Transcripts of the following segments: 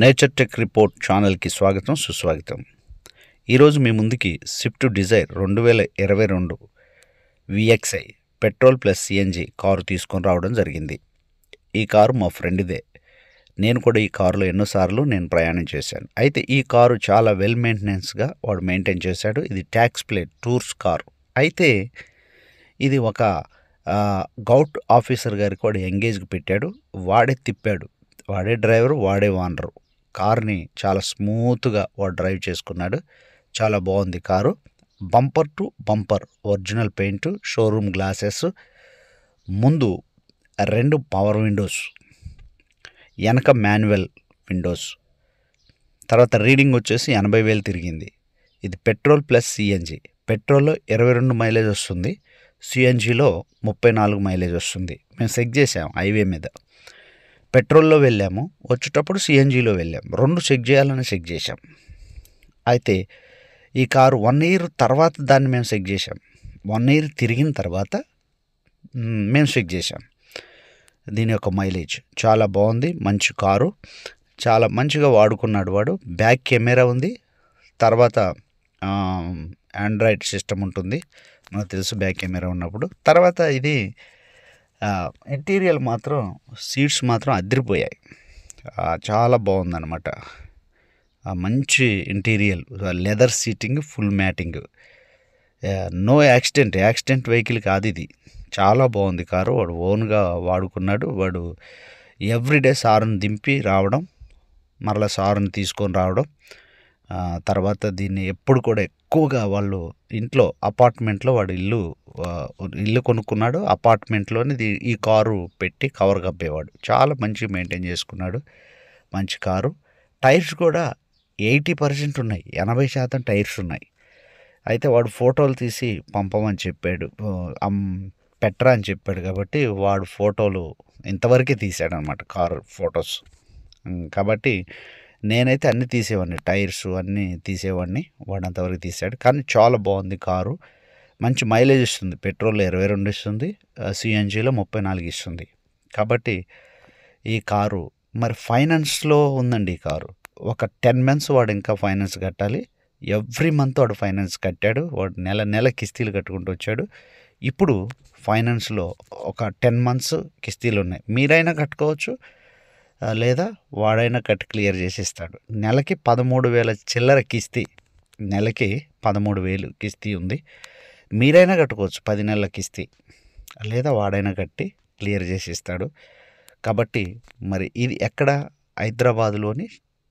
Nature tech report ఛానల్కి స్వాగతం సుస్వాగతం. ఈరోజు మీ ముందుకి Swift Dzire 2022 VXI petrol plus CNG car తీసుకొని రావడం జరిగింది. ఈ కారు మా ఫ్రెండ్దే. నేను కూడా ఈ కారులో ఎన్నోసార్లు ప్రయాణం చేశాను. అయితే ఈ కారు చాలా వెల్ మెయింటెనెన్స్గా వాడు మెయింటైన్ చేశాడు. ఇది ట్యాక్స్ ప్లేట్ టూర్స్ కారు. అయితే ఇది ఒక గౌట్ ఆఫీసర్ గారికి వాడు ఎంగేజ్కి పెట్టాడు. వాడే తిప్పాడు, వాడే డ్రైవరు, వాడే ఓనరు. కార్ని చాలా స్మూత్గా వాడు డ్రైవ్ చేసుకున్నాడు. చాలా బాగుంది car. Bumper to bumper original paint, showroom glasses, ముందు 2 పవర్ విండోస్, వెనక మాన్యువల్ విండోస్. తర్వాత రీడింగ్ వచ్చేసి 80,000 తిరిగింది. ఇది పెట్రోల్ ప్లస్ సిఎన్జి. పెట్రోల్లో 22 మైలేజ్ వస్తుంది, సిఎన్జిలో 34 మైలేజ్ వస్తుంది. మేము చెక్ చేసాం హైవే మీద. పెట్రోల్లో వెళ్ళాము, వచ్చేటప్పుడు సిఎన్జిలో వెళ్ళాము. 2 చెక్ చేయాలని చెక్ చేసాం. అయితే ఈ కారు 1 ఇయర్ తర్వాత దాన్ని మేము చెక్ చేసాం. 1 ఇయర్ తిరిగిన తర్వాత మేము చెక్ చేసాం. దీని యొక్క మైలేజ్ చాలా బాగుంది. మంచి కారు, చాలా మంచిగా వాడుకున్నాడు వాడు. బ్యాక్ కెమెరా ఉంది. తర్వాత ఆండ్రాయిడ్ సిస్టమ్ ఉంటుంది, మనకు తెలుసు బ్యాక్ కెమెరా ఉన్నప్పుడు. తర్వాత ఇది ఇంటీరియర్ మాత్రం, సీట్స్ మాత్రం అదిరిపోయాయి. చాలా బాగుందన్నమాట. మంచి interior, leather seating, full matting. No accident vehicle కాదు ఇది. చాలా బాగుంది కారు. వాడు ఓన్గా వాడుకున్నాడు. వాడు ఎవ్రీడే సార్ని దింపి రావడం, మరలా సార్ని తీసుకొని రావడం. తర్వాత దీన్ని ఎప్పుడు కూడా ఎక్కువగా వాళ్ళు ఇంట్లో అపార్ట్మెంట్లో వాడు ఇల్లు కొనుక్కున్నాడు. అపార్ట్మెంట్లోనే ఈ కారు పెట్టి కవర్ కప్పేవాడు. చాలా మంచిగా మెయింటైన్ చేసుకున్నాడు. మంచి కారు. టైర్స్ కూడా 80% ఉన్నాయి, 80% టైర్స్ ఉన్నాయి. అయితే వాడు ఫోటోలు తీసి పంపమని చెప్పాడు, పెట్టరా అని చెప్పాడు. కాబట్టి వాడు ఫోటోలు ఇంతవరకే తీసాడు అనమాట, కారు ఫొటోస్. కాబట్టి నేనైతే అన్నీ తీసేవాడిని, టైర్స్ అన్నీ తీసేవాడిని. వాడు అంతవరకు తీసాడు. కానీ చాలా బాగుంది కారు. మంచి మైలేజ్ ఇస్తుంది. పెట్రోల్లో 22 ఇస్తుంది, సిఎన్జిలో 34 ఇస్తుంది. కాబట్టి ఈ కారు మరి ఫైనాన్స్లో ఉందండి. ఈ కారు ఒక 10 months వాడు ఇంకా ఫైనాన్స్ కట్టాలి. ఎవ్రీ మంత్ వాడు ఫైనాన్స్ కట్టాడు. వాడు నెల కిస్తీలు కట్టుకుంటూ వచ్చాడు. ఇప్పుడు ఫైనాన్స్లో ఒక 10 months కిస్తీలు ఉన్నాయి. మీరైనా కట్టుకోవచ్చు, లేదా వాడైనా కట్టి క్లియర్ చేసి ఇస్తాడు. నెలకి 13,000 చిల్లర కిస్తీ, నెలకి 13,000 కిస్తీ ఉంది. మీరైనా కట్టుకోవచ్చు 10 నెలల కిస్తీ, లేదా వాడైనా కట్టి క్లియర్ చేసి ఇస్తాడు. కాబట్టి మరి ఇది ఎక్కడ? హైదరాబాదులోని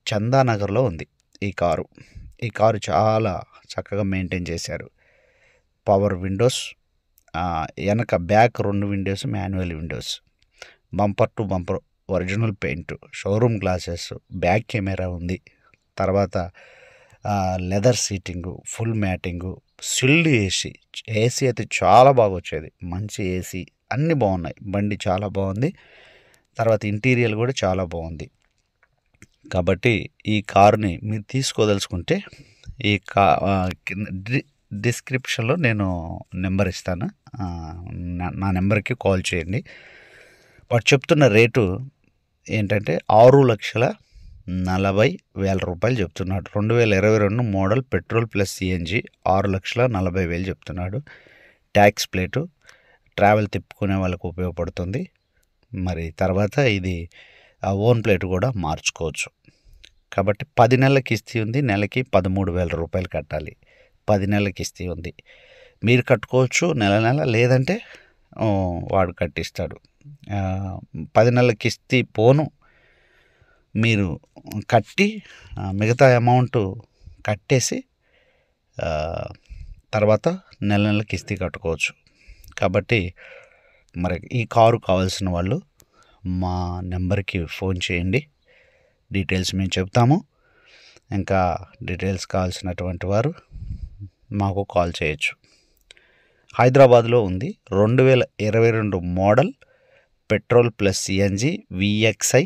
చందానగర్లో ఉంది ఈ కారు. ఈ కారు చాలా చక్కగా మెయింటైన్ చేశారు. పవర్ విండోస్, వెనక back 2 Windows manual Windows, bumper to bumper original paint, showroom glasses, back camera ఉంది. తర్వాత లెదర్ సీటింగు, ఫుల్ మ్యాటింగు, సిల్డ్ ఏసీ అయితే చాలా బాగా వచ్చేది. మంచి ఏసీ, అన్నీ బాగున్నాయి. బండి చాలా బాగుంది. తర్వాత ఇంటీరియర్ కూడా చాలా బాగుంది. కాబట్టి ఈ కారుని మీరు తీసుకోదలుచుకుంటే ఈ డిస్క్రిప్షన్లో నేను నెంబర్ ఇస్తాను, నా నెంబర్కి కాల్ చేయండి. వాడు చెప్తున్న రేటు ఏంటంటే 6,40,000 రూపాయలు చెప్తున్నాడు. 2022 మోడల్ పెట్రోల్ ప్లస్ సిఎన్జి 6,40,000 చెప్తున్నాడు. ట్యాక్స్ ప్లేటు, ట్రావెల్ తిప్పుకునే వాళ్ళకు ఉపయోగపడుతుంది. మరి తర్వాత ఇది ఓన్ ప్లేట్ కూడా మార్చుకోవచ్చు. కాబట్టి 10 నెలల కిస్తీ ఉంది. నెలకి 13,000 రూపాయలు కట్టాలి. 10 నెలల కిస్తీ ఉంది. మీరు కట్టుకోవచ్చు నెల, లేదంటే వాడు కట్టిస్తాడు. 10 నెలల కిస్తీ పోను మీరు కట్టి మిగతా అమౌంట్ కట్టేసి తర్వాత నెల కిస్తీ కట్టుకోవచ్చు. కాబట్టి మరి ఈ కారు కావాల్సిన వాళ్ళు మా నెంబర్కి ఫోన్ చేయండి. డీటెయిల్స్ మేము చెప్తాము. ఇంకా డీటెయిల్స్ కావాల్సినటువంటి వారు మాకు కాల్ చేయొచ్చు. హైదరాబాద్లో ఉంది. 2022 model petrol plus CNG VXi.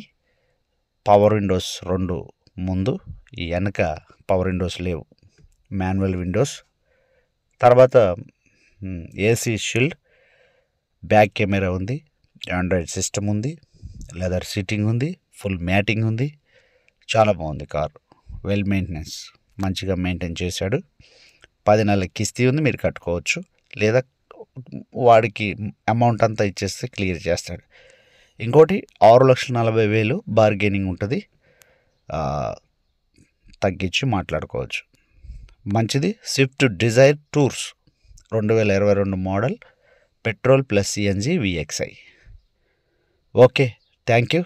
Power Windows 2 ముందు, వెనక పవర్ విండోస్ లేవు, మాన్యువల్ విండోస్. తర్వాత ఏసీ షీల్డ్, బ్యాక్ కెమెరా ఉంది, ఆండ్రాయిడ్ సిస్టమ్ ఉంది, లెదర్ సీటింగ్ ఉంది, ఫుల్ మ్యాటింగ్ ఉంది. చాలా బాగుంది కారు. వెల్ మెయింటెనెన్స్, మంచిగా మెయింటైన్ చేశాడు. 10 నెలల కిస్తీ ఉంది, మీరు కట్టుకోవచ్చు. లేదా వాడికి అమౌంట్ అంతా ఇచ్చేస్తే క్లియర్ చేస్తాడు. ఇంకోటి 6,40,000 బార్గెనింగ్ ఉంటుంది, తగ్గించి మాట్లాడుకోవచ్చు. మంచిది. Swift Dzire tours 2022 model, petrol plus CNG VXI. Okay, thank you.